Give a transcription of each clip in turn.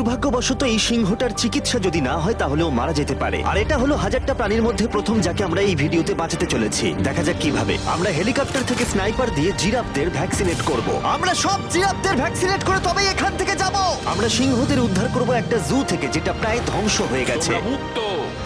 দুর্ভাগ্যবশত এই সিংহটার চিকিৎসা যদি না হয় তাহলে ও মারা যেতে পারে। আর এটা হলো হাজারটা প্রাণীর মধ্যে প্রথম যাকে আমরা এই ভিডিওতে বাঁচাতে চলেছি। দেখা যাক কিভাবে। আমরা হেলিকপ্টার থেকে স্নাইপার দিয়ে জিরাফদের ভ্যাকসিনেট করব। আমরা সব জিরাফদের ভ্যাকসিনেট করে তবেই এখান থেকে যাব। আমরা সিংহদের উদ্ধার করব একটা জু থেকে যেটা প্রায় ধ্বংস হয়ে গেছে।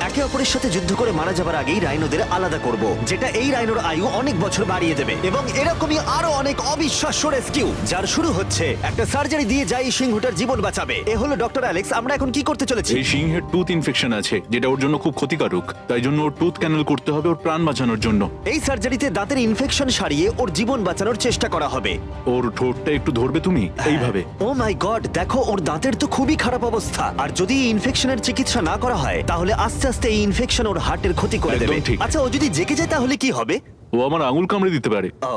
একে অপরের সাথে যুদ্ধ করে মারা যাবার আগেই রাইনোদের আলাদা করব, যেটা এই রাইনোর আয়ু অনেক বছর বাড়িয়ে দেবে। এবং এরকমই আরো অনেক অবিশ্বাস্য রেস্কিউ যার শুরু হচ্ছে একটা সার্জারি দিয়ে যাই সিংহটার জীবন বাঁচাবে। এ হলো ডক্টর অ্যালেক্স। আমরা এখন কি করতে চলেছি? এই সিংহের টুথ ইনফেকশন আছে যেটা ওর জন্য খুব ক্ষতিকারক, তাই জন্য ওর টুথ ক্যানেল করতে হবে ওর প্রাণ বাঁচানোর জন্য। এই সার্জারিতে দাঁতের ইনফেকশন সারিয়ে ওর জীবন বাঁচানোর চেষ্টা করা হবে। ওর ঠোঁটটা একটু ধরবে তুমি এইভাবে। ও মাই গড, দেখো ওর দাঁতের তো খুবই খারাপ অবস্থা। আর যদি এই ইনফেকশনের চিকিৎসা না করা হয় তাহলে আস্তে আস্তে এই ইনফেকশন ওর হার্টের ক্ষতি করে একদম দেবে। ঠিক। আচ্ছা, ও যদি জেগে যায় তাহলে কি হবে? ও আমার আঙুল কামড়ে দিতে পারে। ও,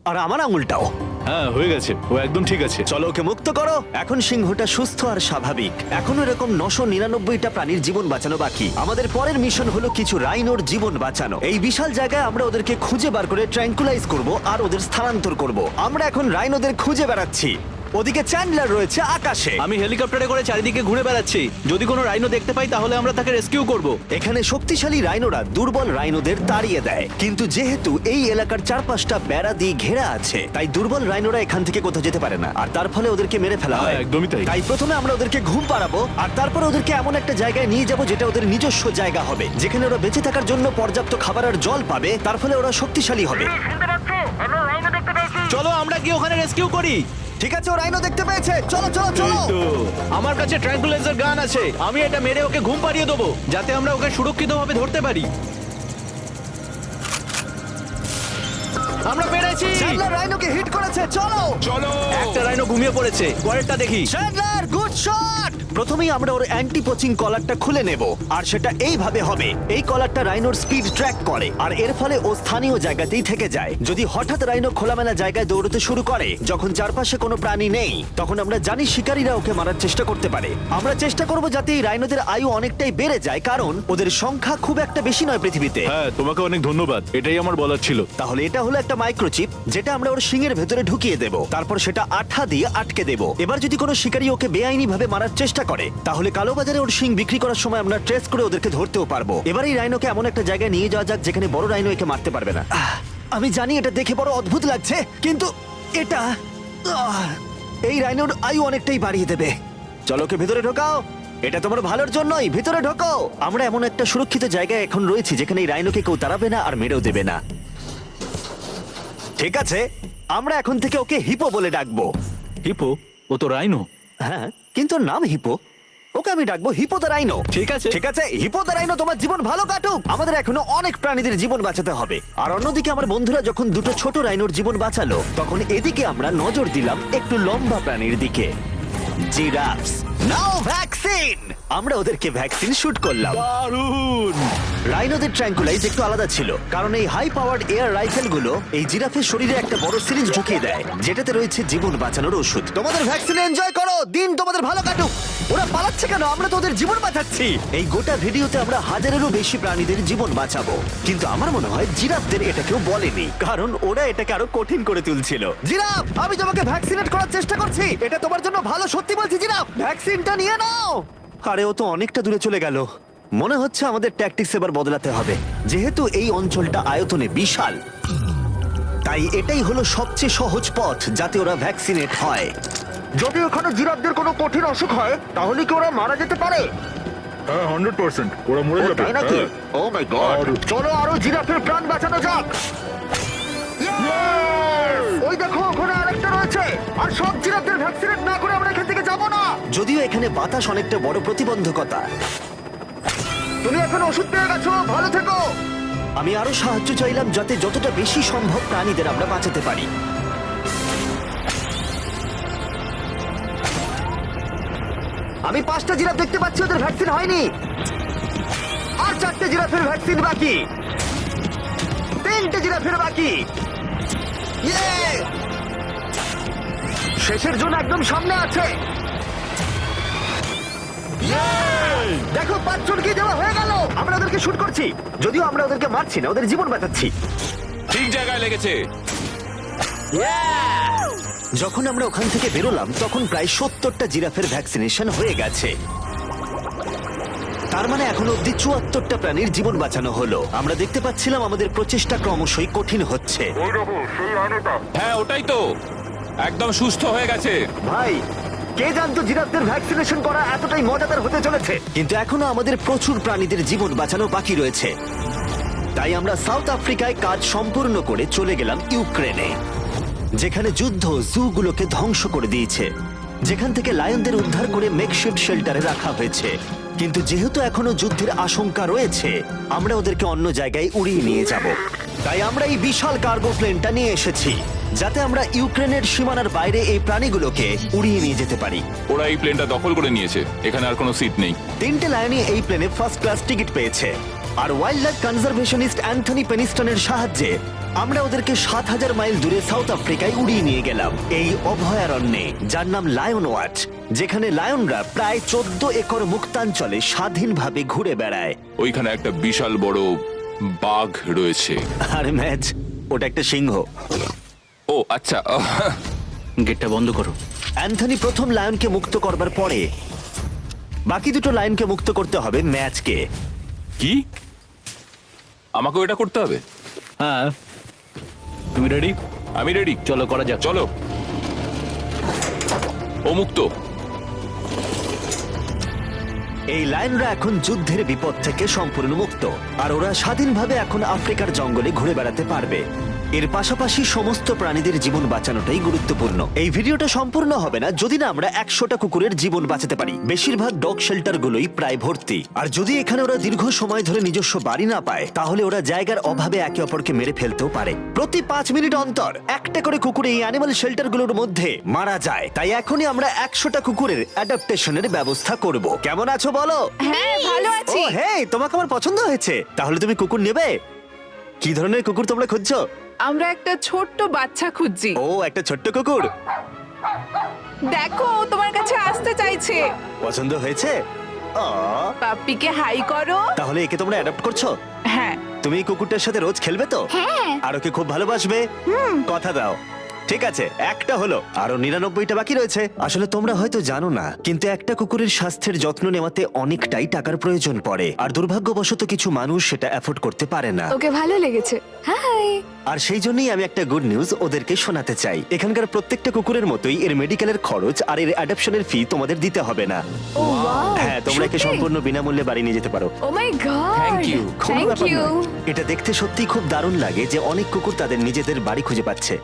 আর আমার আঙুলটাও। হ্যাঁ, হয়ে গেছে, ও একদম ঠিক আছে। চলো ওকে মুক্ত করো। এখন সিংহটা সুস্থ আর স্বাভাবিক। এখনো এরকম 999টা প্রাণীর জীবন বাঁচানো বাকি। আমাদের পরের মিশন হলো কিছু রাইনোর জীবন বাঁচানো। এই বিশাল জায়গায় আমরা ওদেরকে খুঁজে বার করে ট্র্যাঙ্কুলাইজ করব আর ওদের স্থানান্তর করব। আমরা এখন রাইনোদের খুঁজে বেড়াচ্ছি। ওদিকে চ্যান্ডলার রয়েছে আকাশে। আমি হেলিকপ্টারে করে চারিদিকে ঘুরে বেড়াচ্ছি। যদি কোনো রাইনো দেখতে পাই তাহলে আমরা তাকে রেস্কিউ করব। এখানে শক্তিশালী রাইনোরা দুর্বল রাইনোদের তাড়িয়ে দেয়, কিন্তু যেহেতু এই এলাকার চারপাশটা বেড়া দিয়ে ঘেরা আছে তাই দুর্বল রাইনোরা এখান থেকে কোথাও যেতে পারে না, আর তার ফলে ওদেরকে মেরে ফেলা হয়। হ্যাঁ, একদমই তাই। তাই প্রথমে আমরা ওদেরকে ঘুম পাড়াবো আর তারপর ওদেরকে এমন একটা জায়গায় নিয়ে যাব যেটা ওদের নিজস্ব জায়গা হবে, যেখানে ওরা বেঁচে থাকার জন্য পর্যাপ্ত খাবার আর জল পাবে। তার ফলে ওরা শক্তিশালী হবে। চলো আমরা কি ওখানে রেস্কিউ করি? ঠিক আছে, ও রাইনো দেখতে পেয়েছে। চলো চলো চলো। তো আমার কাছে ট্র্যাঙ্কুলাইজার গান আছে। আমি এটা মেরে ওকে ঘুম পাড়িয়ে দেবো যাতে আমরা ওকে সুরক্ষিতভাবে ধরতে পারি। আমরা পেরেছি। চ্যান্ডলার রাইনোকে হিট করেছে। চলো চলো। একটা রাইনো ঘুমিয়ে পড়েছে, পরেরটা দেখি। Chandler, good shot. প্রথমেই আমরা ওর অ্যান্টি পোচিং কলারটা খুলে নেব, আর সেটা এইভাবে হবে। এই কলারটা রাইনোর স্পিড ট্র্যাক করে, আর এর ফলে ও স্থানীয় জায়গাতেই থেকে যায়। যদি হঠাৎ রাইনো খোলামেলা জায়গায় দৌড়তে শুরু করে যখন চারপাশে কোনো প্রাণী নেই, তখন আমরা জানি শিকারীরা ওকে মারার চেষ্টা করতে পারে। আমরা চেষ্টা করব যাতে এই রাইনোদের আয়ু অনেকটাই বেড়ে যায়, কারণ ওদের সংখ্যা খুব একটা বেশি নয় পৃথিবীতে। হ্যাঁ, তোমাকে অনেক ধন্যবাদ, এটাই আমার বলার ছিল। তাহলে এটা হলো একটা মাইক্রোচিপ যেটা আমরা ওর শিংয়ের ভেতরে ঢুকিয়ে দেব, তারপর সেটা আঠা দিয়ে আটকে দেব। এবার যদি কোনো শিকারী ওকে বেআইনি ভাবে মারার চেষ্টা করে তাহলে কালোবাজারে ওর শিং বিক্রি করার সময় আমরা ট্রেস করে ওদেরকে ধরতেও পারবো। এবার এই রাইনোকে এমন একটা জায়গায় নিয়ে যাওয়া যাক যেখানে বড় রাইনো একে মারতে পারবে না। আমি জানি এটা দেখে বড় অদ্ভুত লাগছে, কিন্তু এটা এই রাইনোর আয়ু অনেকটাই বাড়িয়ে দেবে। চলো ওকে ভেতরে ঢোকাও, এটা তোমার ভালোর জন্যই। ভিতরে ঢোকো। আমরা এমন একটা সুরক্ষিত জায়গায় এখন রয়েছি যেখানে এই রাইনোকে কেউ তাড়াবে না আর মেরেও দেবে না। ঠিক আছে, আমরা এখন থেকে ওকে হিপো বলে ডাকবো। হিপো? ও তো রাইনো। হ্যাঁ, কিন্তু ওর নাম হিপো। ওকে আমি ডাকবো হিপো দ্য রাইনো। ঠিক আছে। ঠিক আছে, হিপো দ্য রাইনো, তোমার জীবন ভালো কাটুক। আমাদের এখনো অনেক প্রাণীদের জীবন বাঁচাতে হবে। আর অন্যদিকে আমার বন্ধুরা যখন দুটো ছোট রাইনোর জীবন বাঁচালো, তখন এদিকে আমরা নজর দিলাম একটু লম্বা প্রাণীর দিকে, জিরাফস। নাও ভ্যাকসিন। আমরা ওদেরকে ভ্যাকসিন শুট করলাম। দারুণ। রাইনোদের ট্র্যাঙ্কুলাইজ একটু আলাদা ছিল, কারণ এই হাই পাওয়ার্ড এয়ার রাইফেলগুলো এই জিরাফের শরীরে একটা বড় সিরিঞ্জ ঢুকিয়ে দেয় যেটাতে রয়েছে জীবন বাঁচানোর ওষুধ। তোমাদের ভ্যাকসিন এনজয় করো, দিন তোমাদের ভালো কাটুক। ওরা পালাচ্ছে কেন? আমরা তো ওদের জীবন বাঁচাচ্ছি। এই গোটা ভিডিওতে আমরা হাজারেরও বেশি প্রাণীদের জীবন বাঁচাবো, কিন্তু আমার মনে হয় জিরাফদের এটা কেউ বলেনি, কারণ ওরা এটাকে আরো কঠিন করে তুলছিল। জিরাফ, আমি তোমাকে ভ্যাকসিনেট করার চেষ্টা করছি। এটা তোমার জন্য ভালো, সত্যি বলছি জিরাফ, ভ্যাকসিনটা নিয়ে নাও। আরে ও তো অনেকটা দূরে চলে গেল। মনে হচ্ছে আমাদের ট্যাকটিক্স এবার বদলাতে হবে। যেহেতু এই অঞ্চলটা আয়তনে বিশাল, তাই এটাই হলো সবচেয়ে সহজ পথ যাতে ওরা ভ্যাকসিনেট হয়। যদি ওখানে জিরাফদের কোনো কঠিন অসুখ হয় তাহলে কি ওরা মারা যেতে পারে? হ্যাঁ, 100% ওরা মরে যাবে। তাই নাকি? ও মাই গড, চলো আরো জিরাফের প্রাণ বাঁচানো যাক। ওই দেখো, ওখানে আরেকটা রয়েছে। আর সব জিরাফদের ভ্যাকসিনেট না করে আমরা এখান থেকে যাব না। যদিও এখানে বাতাস অনেকটা বড় প্রতিবন্ধকতা। তুমি এখন ওষুধ পেয়ে গেছো, ভালো থেকো। আমি আরো সাহায্য চাইলাম যাতে যতটা বেশি সম্ভব প্রাণীদের আমরা বাঁচাতে পারি। আমি 5টা জিরাফ দেখতে পাচ্ছি, ওদের ভ্যাকসিন হয়নি। আর 4টে জিরাফের ভ্যাকসিন বাকি। 3টে জিরাফের বাকি। ইয়ে! শেষের জন্য একদম সামনে আছে। দেখো, 5 জনকে দেওয়া হয়ে গেল। আমরা ওদেরকে শুট করছি, যদিও আমরা ওদেরকে মারছি না, ওদের জীবন বাঁচাচ্ছি। ঠিক জায়গায় লেগেছে। যখন আমরা ওখান থেকে বেরোলাম তখন প্রায় 70টা জিরাফের ভ্যাকসিনেশন হয়ে গেছে। তার মানে এখনো অব্দি 74টা প্রাণীর জীবন বাঁচানো হলো। আমরা দেখতে পাচ্ছিলাম আমাদের প্রচেষ্টা ক্রমশই কঠিন হচ্ছে। হ্যাঁ ওটাই তো, একদম সুস্থ হয়ে গেছে। ভাই, কে জানতো জিরাফদের ভ্যাকসিনেশন করা এতটাই মজাদার হতে চলেছে। কিন্তু এখনো আমাদের প্রচুর প্রাণীদের জীবন বাঁচানো বাকি রয়েছে। তাই আমরা সাউথ আফ্রিকায় কাজ সম্পূর্ণ করে চলে গেলাম ইউক্রেনে, যেখানে যুদ্ধ জুগুলোকে ধ্বংস করে দিয়েছে, যেখান থেকে লায়নদের উদ্ধার করে মেকশিফট শেল্টারে রাখা হয়েছে। কিন্তু যেহেতু এখনো যুদ্ধের আশঙ্কা রয়েছে, আমরা ওদেরকে অন্য জায়গায় উড়িয়ে নিয়ে যাব। তাই আমরা এই বিশাল কার্গো প্লেনটা নিয়ে এসেছি, যাতে আমরা ইউক্রেনের সীমানার বাইরে এই প্রাণীগুলোকে উড়িয়ে নিয়ে যেতে পারি। ওরা এই প্লেনটা দখল করে নিয়েছে, এখানে আর কোনো সিট নেই। 3টে লায়নই এই প্লেনে ফার্স্ট ক্লাস টিকিট পেয়েছে। আর ওয়াইল্ড লাইফ কনজারভেশনিস্ট অ্যান্থনি পেনিস্টনের সাহায্যে আমরা ওদেরকে 7000 মাইল দূরে সাউথ আফ্রিকায় উড়িয়ে নিয়ে গেলাম, এই অভয়ারণ্যে যার নাম লায়ন ওয়াচ, যেখানে লায়নরা প্রায় 14 একর মুক্তাঞ্চলে স্বাধীনভাবে ঘুরে বেড়ায়। ওইখানে একটা বিশাল বড় বাঘ রয়েছে। আরে ম্যাচ, ওটা একটা সিংহ। ও আচ্ছা। গেটটা বন্ধ করো। অ্যান্থনি প্রথম লায়নকে মুক্ত করবার পরে বাকি দুটো লায়নকে মুক্ত করতে হবে ম্যাচকে। কি, আমাকেও এটা করতে হবে? হ্যাঁ, তুমি রেডি? আমি রেডি। চলো করা যাক। চলো। ও মুক্ত। এই লায়নরা এখন যুদ্ধের বিপদ থেকে সম্পূর্ণ মুক্ত, আর ওরা স্বাধীনভাবে এখন আফ্রিকার জঙ্গলে ঘুরে বেড়াতে পারবে। এর পাশাপাশি সমস্ত প্রাণীদের জীবন বাঁচানোটাই গুরুত্বপূর্ণ। এই ভিডিওটা সম্পূর্ণ হবে না যদি না আমরা 100টা কুকুরের জীবন বাঁচাতে পারি। বেশিরভাগ ডগ শেল্টারগুলোই প্রায় ভর্তি, আর যদি এখানে ওরা দীর্ঘ সময় ধরে নিজস্ব বাড়ি না পায়, তাহলে ওরা জায়গার অভাবে একে অপরকে মেরে ফেলতেও পারে। প্রতি 5 মিনিট অন্তর একটা করে কুকুর এই অ্যানিমাল শেল্টারগুলোর মধ্যে মারা যায়। তাই এখনই আমরা 100টা কুকুরের অ্যাডাপ্টেশনের ব্যবস্থা করব। কেমন আছো বলো? হ্যাঁ ভালো আছি। ও হেই, তোমাকে আমার পছন্দ হয়েছে। তাহলে তুমি কুকুর নেবে? কি ধরনের কুকুর তোমরা খুঁজছো? আমরা একটা ছোট্ট বাচ্চা খুঁজছি। ও, একটা ছোট্ট কুকুর। দেখো ও তোমার কাছে আসতে চাইছে। পছন্দ হয়েছে? আ, পাপ্পিকে হাই করো। তাহলে একে তোমরা অ্যাডাপ্ট করছো? হ্যাঁ। তুমি এই কুকুরটার সাথে রোজ খেলবে তো? হ্যাঁ। আর ওকে খুব ভালোবাসবে? কথা দাও। ঠিক আছে, একটা হলো, আরো 99টা বাকি রয়েছে। আসলে তোমরা হয়তো জানো না, কিন্তু একটা কুকুরের স্বাস্থ্যের যত্ন নেওয়াতে অনেকটাই টাকার প্রয়োজন পড়ে, আর দুর্ভাগ্যবশত কিছু মানুষ সেটা অ্যাফোর্ড করতে পারে না। ওকে ভালো লেগেছে। হাই। আর সেই জন্যই আমি একটা গুড নিউজ ওদেরকে শোনাতে চাই। এখানকার প্রত্যেকটা কুকুরের মতোই এর মেডিকেলের খরচ আর এর অ্যাডপশনের ফি তোমাদের দিতে হবে না। ও ওয়াও। হ্যাঁ, তোমরা একে সম্পূর্ণ বিনামূল্যে বাড়ি নিয়ে যেতে পারো। ও মাই গড। Thank you. কোনো থ্যাংক ব্যাপার ইউ। নয়। এটা দেখতে সত্যিই খুব দারুণ লাগে যে অনেক কুকুর তাদের নিজেদের বাড়ি খুঁজে পাচ্ছে।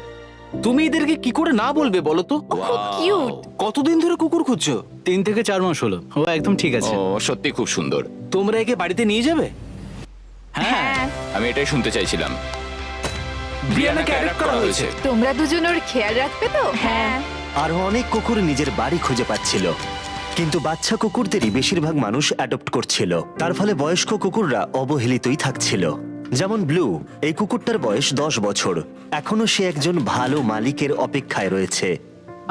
তুমি এদেরকে কি করে না বলবে বলো তো? খুব কিউট। কতদিন ধরে কুকুর খুঁজছো? 3 থেকে 4 মাস হলো। ও একদম ঠিক আছে। ও সত্যি খুব সুন্দর। তোমরা একে বাড়িতে নিয়ে যাবে? হ্যাঁ। আমি এটাই শুনতে চাইছিলাম। ব্রিয়ানাকে অ্যাডপ্ট করা হয়েছে। তোমরা দুজন ওর খেয়াল রাখবে তো? হ্যাঁ। আরো অনেক কুকুর নিজের বাড়ি খুঁজে পাচ্ছিল, কিন্তু বাচ্চা কুকুরদেরই বেশিরভাগ মানুষ অ্যাডপ্ট করছিল। তার ফলে বয়স্ক কুকুররা অবহেলিতই থাকছিল। যেমন ব্লু, এই কুকুরটার বয়স 10 বছর। এখনো সে একজন ভালো মালিকের অপেক্ষায় রয়েছে।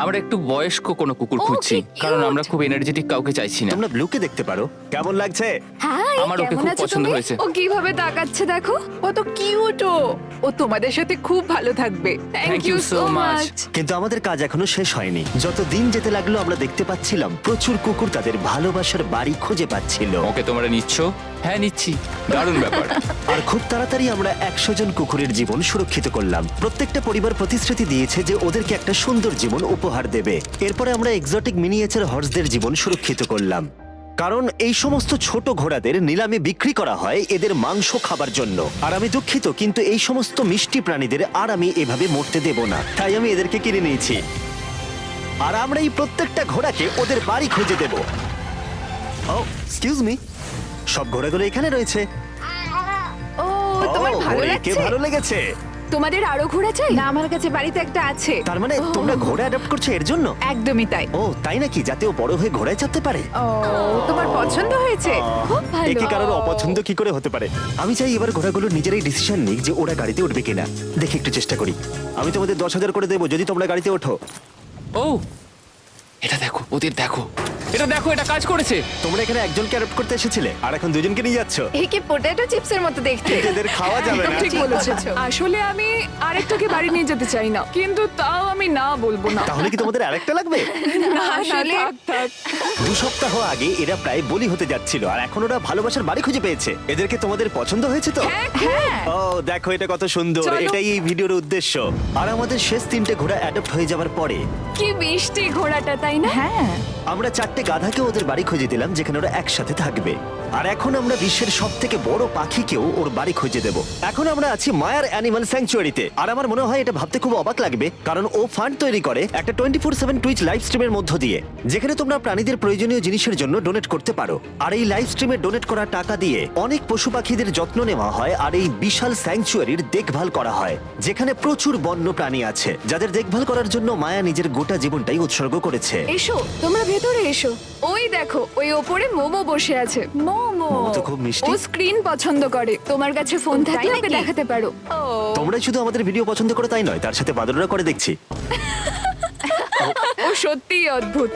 আমরা একটু বয়স্ক কোনো কুকুর ও, খুঁজছি, কি cute! কারণ আমরা খুব এনার্জেটিক কাউকে চাইছি না। তোমরা ব্লুকে দেখতে পারো। কেমন লাগছে? হাই। আমার ওকে কেমন খুব আছো পছন্দ তুমি? হয়েছে। ও কিভাবে তাকাচ্ছে দেখো। ও তো কিউট। ও তোমাদের সাথে খুব ভালো থাকবে। Thank you so much. কিন্তু আমাদের কাজ এখনো শেষ হয়নি। যত দিন যেতে লাগলো আমরা দেখতে পাচ্ছিলাম প্রচুর কুকুর তাদের ভালোবাসার বাড়ি খুঁজে পাচ্ছিল। ওকে তোমরা নিচ্ছ? হ্যাঁ নিচ্ছি। দারুণ ব্যাপার। আর খুব তাড়াতাড়ি আমরা 100 জন কুকুরের জীবন সুরক্ষিত করলাম। প্রত্যেকটা পরিবার প্রতিশ্রুতি দিয়েছে যে ওদেরকে একটা সুন্দর জীবন উপহার দেবে। এরপরে আমরা এক্সোটিক মিনিয়েচার হর্সদের জীবন সুরক্ষিত করলাম, কারণ এই সমস্ত ছোট ঘোড়াদের নিলামে বিক্রি করা হয় এদের মাংস খাবার জন্য। আর আমি দুঃখিত, কিন্তু এই সমস্ত মিষ্টি প্রাণীদের আর আমি এভাবে মরতে দেব না, তাই আমি এদেরকে কিনে নিয়েছি। আর আমরা এই প্রত্যেকটা ঘোড়াকে ওদের বাড়ি খুঁজে দেব। ও এক্সকিউজ মি, সব ঘোড়াগুলো এখানে রয়েছে। ও তোমার ও, ভালো ওরে, কে লাগছে? ভালো লেগেছে? তোমাদের আরো ঘোড়া চাই? না, আমার কাছে বাড়িতে একটা আছে। তার মানে তোমরা ঘোড়া অ্যাডপ্ট করছো এর জন্য? একদমই তাই। ও তাই নাকি? যাতে ও বড় হয়ে ঘোড়ায় চাপতে পারে। ও তোমার পছন্দ হয়েছে? খুব ভালো। একে কারোর অপছন্দ কি করে হতে পারে? আমি চাই এবার ঘোড়াগুলো নিজেরাই ডিসিশন নিক যে ওরা গাড়িতে উঠবে কিনা। দেখি একটু চেষ্টা করি। আমি তোমাদের 10,000 করে দেবো যদি তোমরা গাড়িতে ওঠো। ও এটা দেখো, ওদের দেখো, এটা দেখো, এটা কাজ করেছে। তোমরা এখানে একজনকে অ্যাডপ্ট করতে এসেছিলে আর এখন দুজনকে নিয়ে যাচ্ছ। একে পটেটো চিপসের মতো দেখতে। এদের খাওয়া যাবে না। ঠিক বলেছো। আসলে আমি আরেকটাকে বাড়ি নিয়ে যেতে চাই না, কিন্তু তাও আমি না বলবো না। তাহলে কি তোমাদের আরেকটা লাগবে? না, আসলে- থাক, থাক। 2 সপ্তাহ আগে এরা প্রায় বলি হতে যাচ্ছিল আর এখন ওরা ভালোবাসার বাড়ি খুঁজে পেয়েছে। এদেরকে তোমাদের পছন্দ হয়েছে তো? হ্যাঁ, ও দেখো এটা কত সুন্দর। চলো। এটাই এই ভিডিওর উদ্দেশ্য। আর আমাদের শেষ 3টে ঘোড়া অ্যাডপ্ট হয়ে যাওয়ার পরে কি মিষ্টি ঘোড়াটা, তাই না? হ্যাঁ। আমরা 4টে গাধাকে ওদের বাড়ি খুঁজে দিলাম যেখানে ওরা একসাথে থাকবে। আর এখন আমরা বিশ্বের সবথেকে বড় পাখিকেও ওর বাড়ি খুঁজে দেব। এখন আমরা আছি মায়ার অ্যানিমাল স্যাংচুয়ারিতে। আর আমার মনে হয় এটা ভাবতে খুব অবাক লাগবে, কারণ ও ফান্ড তৈরি করে একটা 24/7 টুইচ লাইভ স্ট্রিমের মধ্য দিয়ে, যেখানে তোমরা প্রাণীদের প্রয়োজনীয় জিনিসের জন্য ডোনেট করতে পারো। আর এই লাইভ স্ট্রিমে ডোনেট করা টাকা দিয়ে অনেক পশু পাখিদের যত্ন নেওয়া হয় আর এই বিশাল স্যাংচুয়ারির দেখভাল করা হয়, যেখানে প্রচুর বন্য প্রাণী আছে যাদের দেখভাল করার জন্য মায়া নিজের গোটা জীবনটাই উৎসর্গ করেছে। এসো, তোমরা ভেতরে এসো। ওই দেখো, ওই ওপরে মোমো বসে আছে। মোমো। মোমো তো খুব মিষ্টি। ও স্ক্রিন পছন্দ করে। তোমার কাছে ফোন থাকলে ওকে দেখাতে পারো। তোমরা শুধু আমাদের ভিডিও পছন্দ করো তাই নয়, তার সাথে বাদররা করে দেখছি। ও সত্যিই অদ্ভুত।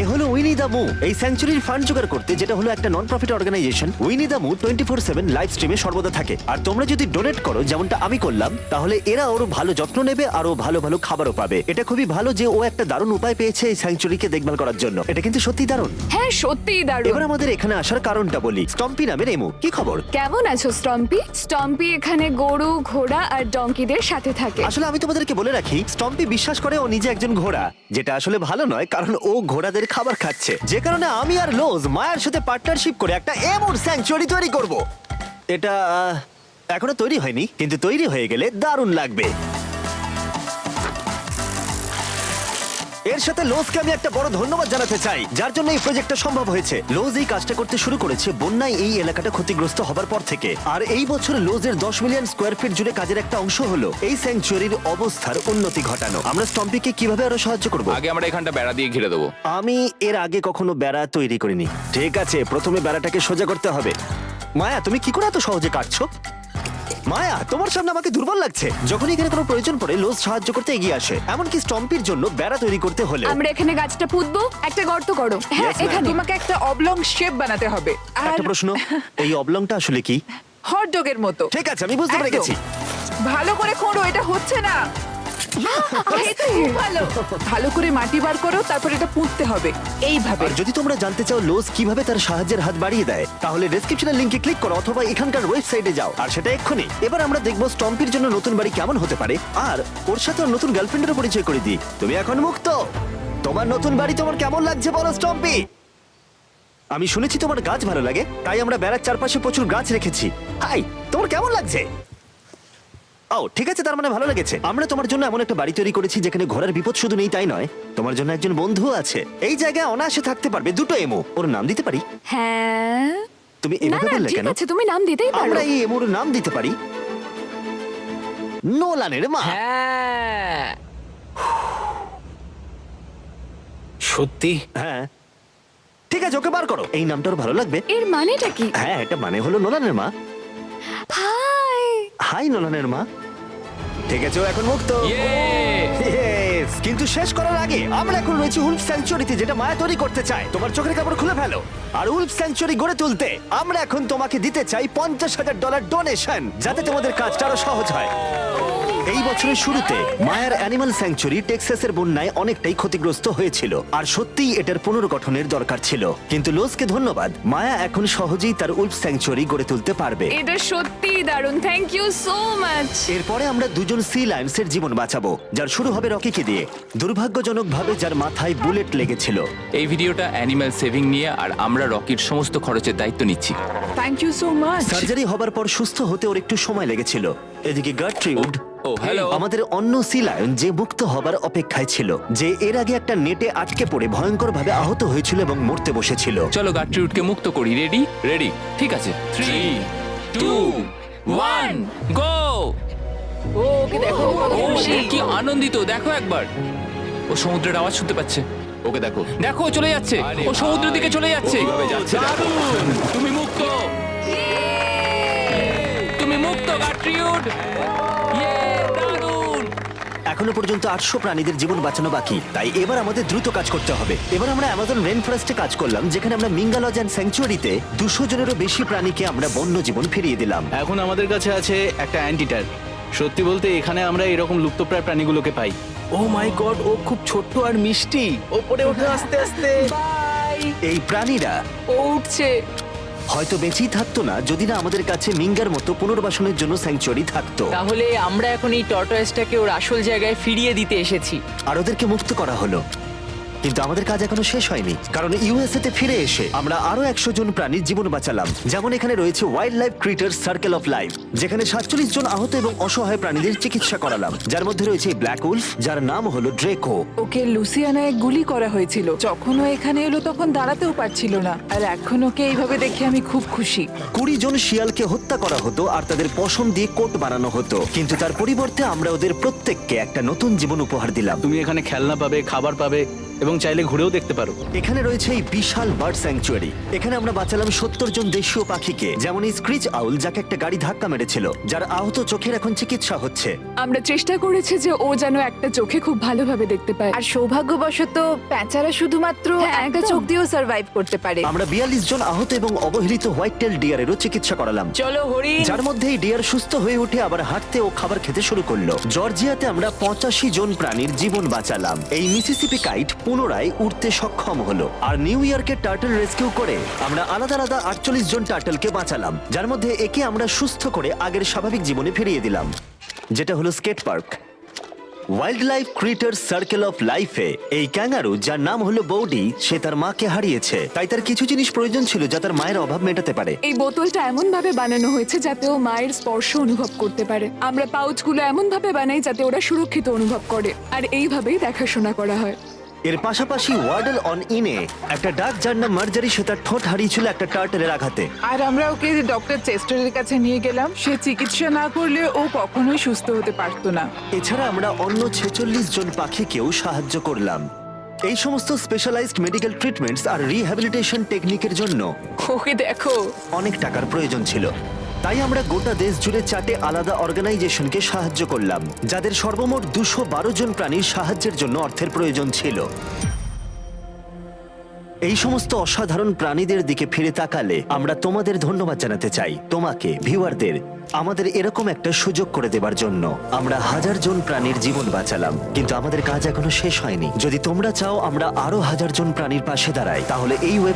এ হলো উইনি দা মু, এই স্যাংচুরির ফান্ড জোগাড় করতে, যেটা হলো একটা নন প্রফিট অর্গানাইজেশন। উইনি দা মু 24/7 লাইভ স্ট্রিমে সর্বদা থাকে। আর তোমরা যদি ডোনেট করো যেমনটা আমি করলাম, তাহলে এরা ওর ভালো যত্ন নেবে আর ও ভালো ভালো খাবারও পাবে। এটা খুবই ভালো যে ও একটা দারুণ উপায় পেয়েছে এই স্যাংচুরিকে দেখভাল করার জন্য। এটা কিন্তু সত্যি দারুণ। হ্যাঁ, সত্যিই দারুণ। এবার আমাদের এখানে আসার কারণটা বলি। স্টম্পি নামের এমু, কি খবর? কেমন আছো স্টম্পি? স্টম্পি এখানে গরু, ঘোড়া আর ডঙ্কিদের সাথে থাকে। আসলে আমি তোমাদেরকে বলে রাখি, স্টম্পি বিশ্বাস করে ও নিজে একজন ঘোড়া, যেটা আসলে ভালো নয়, কারণ ও ঘোড়াদের খাবার খাচ্ছে। যে কারণে আমি আর লোজ মায়ের সাথে পার্টনারশিপ করে একটা এমন স্যাংচুয়ারি তৈরি করব। এটা এখনো তৈরি হয়নি, কিন্তু তৈরি হয়ে গেলে দারুণ লাগবে। এর সাথে লোজকে আমি একটা বড় ধন্যবাদ জানাতে চাই, যার জন্য এই প্রজেক্টটা সম্ভব হয়েছে। লোজ এই কাজটা করতে শুরু করেছে বন্যায় এই এলাকাটা ক্ষতিগ্রস্ত হবার পর থেকে। আর এই বছর লোজের 10 মিলিয়ন স্কোয়ার ফিট জুড়ে কাজের একটা অংশ হলো এই স্যাংচুয়ারির অবস্থার উন্নতি ঘটানো। আমরা স্টম্পিকে কিভাবে আরো সাহায্য করব? আগে আমরা এখানটা বেড়া দিয়ে ঘিরে দেবো। আমি এর আগে কখনো বেড়া তৈরি করিনি। ঠিক আছে, প্রথমে বেড়াটাকে সোজা করতে হবে। মায়া, তুমি কি করে এত সহজে কাটছো? মায়া, তোমার সামনে আমাকে দুর্বল লাগছে। যখন এখানে কোনো প্রয়োজন পড়ে লোজ সাহায্য করতে এগিয়ে আসে, এমনকি স্টম্পির জন্য বেড়া তৈরি করতে হলে। আমরা এখানে গাছটা পুঁতবো, একটা গর্ত করো। হ্যাঁ, Yes, ma'am. এখানে। তোমাকে একটা অবলং শেপ বানাতে হবে। আর একটা প্রশ্ন, এই অবলংটা আসলে কি? হটডগের মতো। ঠিক আছে, আমি বুঝতে পেরে একদম। গেছি। ভালো করে খোঁড়ো, এটা হচ্ছে না। এটা খুব ভালো। ভালো করে মাটি বার করো, তারপর এটা পুঁততে হবে এইভাবে। আর যদি তোমরা জানতে চাও লোজ কিভাবে তার সাহায্যের হাত বাড়িয়ে দেয়, তাহলে ডেসক্রিপশনের লিংকে ক্লিক করো অথবা এখানকার ওয়েবসাইটে যাও, আর সেটা এক্ষুনি। এবার আমরা দেখবো স্টম্পির জন্য নতুন বাড়ি কেমন হতে পারে, আর ওর সাথে ওর নতুন গার্লফ্রেন্ডেরও পরিচয় করে দিই। তুমি এখন মুক্ত। তোমার নতুন বাড়ি তোমার কেমন লাগছে বলো স্টম্পি? আমি শুনেছি তোমার গাছ ভালো লাগে, তাই আমরা বেড়ার চারপাশে প্রচুর গাছ রেখেছি। হাই, তোমার কেমন লাগছে? ও ঠিক আছে, তার মানে ভালো লেগেছে। আমরা তোমার জন্য এমন একটা বাড়ি তৈরি করেছি যেখানে ঘোড়ার বিপদ শুধু নেই তাই নয়, তোমার জন্য একজন বন্ধু আছে। এই জায়গায় অনায়াসে থাকতে পারবে দুটো এমো। ওর নাম দিতে পারি? হ্যাঁ। তুমি না এভাবে না, বললে ঠিক কেন? আছে, তুমি নাম দিতেই পারো। আমরা এই এমোর নাম দিতে পারি নোলানের মা। হ্যাঁ, সত্যি হ্যাঁ ঠিক আছে, ওকে বার করো। এই নামটা ওর ভালো লাগবে। এর মানেটা কি? হ্যাঁ, এটা মানে হলো নোলানের মা। হাই। হাই নোলানের মা। ঠিক আছে, ও এখন মুক্ত। Yay! Yes! কিন্তু শেষ করার আগে আমরা এখন রয়েছি উলফ স্যাংচুয়ারিতে, যেটা মায়া তৈরি করতে চায়। তোমার চোখের কাপড় খুলে ফেলো। আর উলফ স্যাংচুয়ারি গড়ে তুলতে আমরা এখন তোমাকে দিতে চাই $50,000 ডোনেশন, যাতে তোমাদের কাজটা আরো সহজ হয়। এই বছরের শুরুতে মায়ার অ্যানিমাল স্যাংচুয়ারি টেক্সাসের বন্যায় অনেকটাই ক্ষতিগ্রস্ত হয়েছিল, আর সত্যিই এটার পুনর্গঠনের দরকার ছিল। কিন্তু লোজকে ধন্যবাদ, মায়া এখন সহজেই তার উলফ স্যাংচুয়ারি গড়ে তুলতে পারবে। এটা সত্যিই দারুণ। Thank you so much. এরপরে আমরা দুজন সি লায়ন্সের জীবন বাঁচাবো, যার শুরু হবে রকিকে দিয়ে, দুর্ভাগ্যজনকভাবে যার মাথায় বুলেট লেগেছিল। এই ভিডিওটা অ্যানিম্যাল সেভিং নিয়ে, আর আমরা রকির সমস্ত খরচের দায়িত্ব নিচ্ছি। Thank you so much. Surgery হবার পর সুস্থ হতে ওর একটু সময় লেগেছিল। এদিকে গার্ট্রিউড, ও হ্যালো, আমাদের অন্য সি লায়ন, যে মুক্ত হবার অপেক্ষায় ছিল, যে এর আগে একটা নেটে আটকে পড়ে ভয়ঙ্করভাবে আহত হয়েছিল এবং মরতে বসেছিল। চলো গাট্রিউডকে মুক্ত করি। রেডি? রেডি। ঠিক আছে, 3, 2, 1, গো! ও, ওকে দেখো কত ও খুশি। কি আনন্দিত, দেখো একবার। ও সমুদ্রের আওয়াজ শুনতে পাচ্ছে। ওকে দেখো। দেখো, ও চলে যাচ্ছে। ও সমুদ্রের দিকে চলে যাচ্ছে। কিভাবে যাচ্ছে দেখো। দারুণ! তুমি মুক্ত। তুমি মুক্ত গাট্রিউড। ইয়ে, দারুণ! এখন এখনো পর্যন্ত 800 প্রাণীদের জীবন বাঁচানো বাকি, তাই এবার আমাদের দ্রুত কাজ করতে হবে। এবার আমরা অ্যামাজন রেন ফরেস্টে কাজ করলাম, যেখানে আমরা মিঙ্গালজ অ্যান্ড স্যাংচুয়ারিতে 200 জনেরও বেশি প্রাণীকে আমরা বন্য জীবন ফিরিয়ে দিলাম। এখন আমাদের কাছে আছে একটা অ্যান্টিটার। সত্যি বলতে এখানে আমরা এরকম লুপ্তপ্রায় প্রাণীগুলোকে পাই। ও মাই গড, ও খুব ছোট্ট আর মিষ্টি। ওপরে ওঠে আস্তে আস্তে। বাই। এই প্রাণীরা ও উঠছে। হয়তো বেঁচেই থাকতো না যদি না আমাদের কাছে মিঙ্গার মতো পুনর্বাসনের জন্য স্যাংচুয়ারি থাকতো। তাহলে আমরা এখন এই টর্টয়েসটাকে ওর আসল জায়গায় ফিরিয়ে দিতে এসেছি। আর ওদেরকে মুক্ত করা হলো, কিন্তু আমাদের কাজ এখনো শেষ হয়নি, কারণ ইউএসএ তে ফিরে এসে আমরা আরো 100 জন প্রাণীর জীবন বাঁচালাম। যেমন এখানে রয়েছে wildlife critters circle of life, যেখানে 47 জন আহত এবং অসহায় প্রাণীদের চিকিৎসা করালাম, যার মধ্যে রয়েছে ব্ল্যাক উলফ, যার নাম হলো ড্রেকো। ওকে লুসিয়ানায় গুলি করা হয়েছিল। যখন ও এখানে এলো তখন দাঁড়াতেও পারছিল না, আর এখন ওকে এইভাবে দেখে আমি খুব খুশি। 20 জন শিয়ালকে হত্যা করা হতো আর তাদের পশম দিয়ে কোট বানানো হতো, কিন্তু তার পরিবর্তে আমরা ওদের প্রত্যেককে একটা নতুন জীবন উপহার দিলাম। তুমি এখানে খেলনা পাবে, খাবার পাবে এবং চাইলে ঘুরেও দেখতে পারো। এখানে রয়েছে এই বিশাল বার্ড স্যাংচুয়ারি। এখানে আমরা বাঁচালাম 70 জন দেশীয় পাখিকে, যেমন এই স্ক্রিচ আউল, যাকে একটা গাড়ি ধাক্কা মেরেছিল, যার আহত চোখের এখন চিকিৎসা হচ্ছে। আমরা চেষ্টা করেছি যে ও যেন একটা চোখে খুব ভালোভাবে দেখতে পায়। আর সৌভাগ্যবশত প্যাঁচারা শুধুমাত্র হ্যাঁ, একটা একদম। চোখ দিয়েও সার্ভাইভ করতে পারে। আমরা 42 জন আহত এবং অবহেলিত হোয়াইট টেল ডিয়ারেরও চিকিৎসা করালাম, চলো হরিণ। যার মধ্যে এই ডিয়ার সুস্থ হয়ে উঠে আবার হাঁটতে ও খাবার খেতে শুরু করলো। জর্জিয়াতে আমরা 85 জন প্রাণীর জীবন বাঁচালাম। এই মিসিসিপি কাইট পুনরায় উঠতে সক্ষম হলো। আর নিউ ইয়র্কের টার্টল রেস্কিউ করে আমরা আলাদা আলাদা 48 জন টার্টলকে বাঁচালাম, যার মধ্যে একে আমরা সুস্থ করে আগের স্বাভাবিক জীবনে ফিরিয়ে দিলাম, যেটা হলো skate park. Wildlife critter circle of লাইফে এই ক্যাঙ্গারু, যার নাম হলো বৌডি, সে তার মাকে হারিয়েছে, তাই তার কিছু জিনিস প্রয়োজন ছিল যা তার মায়ের অভাব মেটাতে পারে। এই বোতলটা এমন ভাবে বানানো হয়েছে যাতে ও মায়ের স্পর্শ অনুভব করতে পারে। আমরা পাউচগুলো এমন ভাবে বানাই যাতে ওরা সুরক্ষিত অনুভব করে, আর এইভাবেই দেখাশোনা করা হয়। এর পাশাপাশি ওয়ার্ডল অন ইনে একটা ডাক, যার নাম মার্জারি, সে তার ঠোঁট হারিয়েছিল একটা টার্টেলের আঘাতে। আর আমরা ওকে ডক্টর চেস্টারের কাছে নিয়ে গেলাম। সে চিকিৎসা না করলে ও কখনোই সুস্থ হতে পারতো না। এছাড়া আমরা অন্য 46 জন পাখিকেও সাহায্য করলাম। এই সমস্ত স্পেশালাইজড মেডিকেল ট্রিটমেন্টস আর রিহ্যাবিলিটেশন টেকনিকের জন্য ওকে দেখো। অনেক টাকার প্রয়োজন ছিল, তাই আমরা গোটা দেশ জুড়ে 4টে আলাদা অর্গানাইজেশনকে সাহায্য করলাম, যাদের সর্বমোট 212 জন প্রাণীর সাহায্যের জন্য অর্থের প্রয়োজন ছিল। এই সমস্ত অসাধারণ প্রাণীদের দিকে ফিরে তাকালে আমরা তোমাদের ধন্যবাদ জানাতে চাই, তোমাকে ভিউয়ারদের, আমাদের এরকম একটা সুযোগ করে দেবার জন্য। আমরা 1000 জন প্রাণীর জীবন বাঁচালাম, কিন্তু আমাদের কাজ এখনো শেষ হয়নি। যদি তোমরা চাও আমরা আরো 1000 জন প্রাণীর পাশে দাঁড়াই, তাহলে এই ওয়েব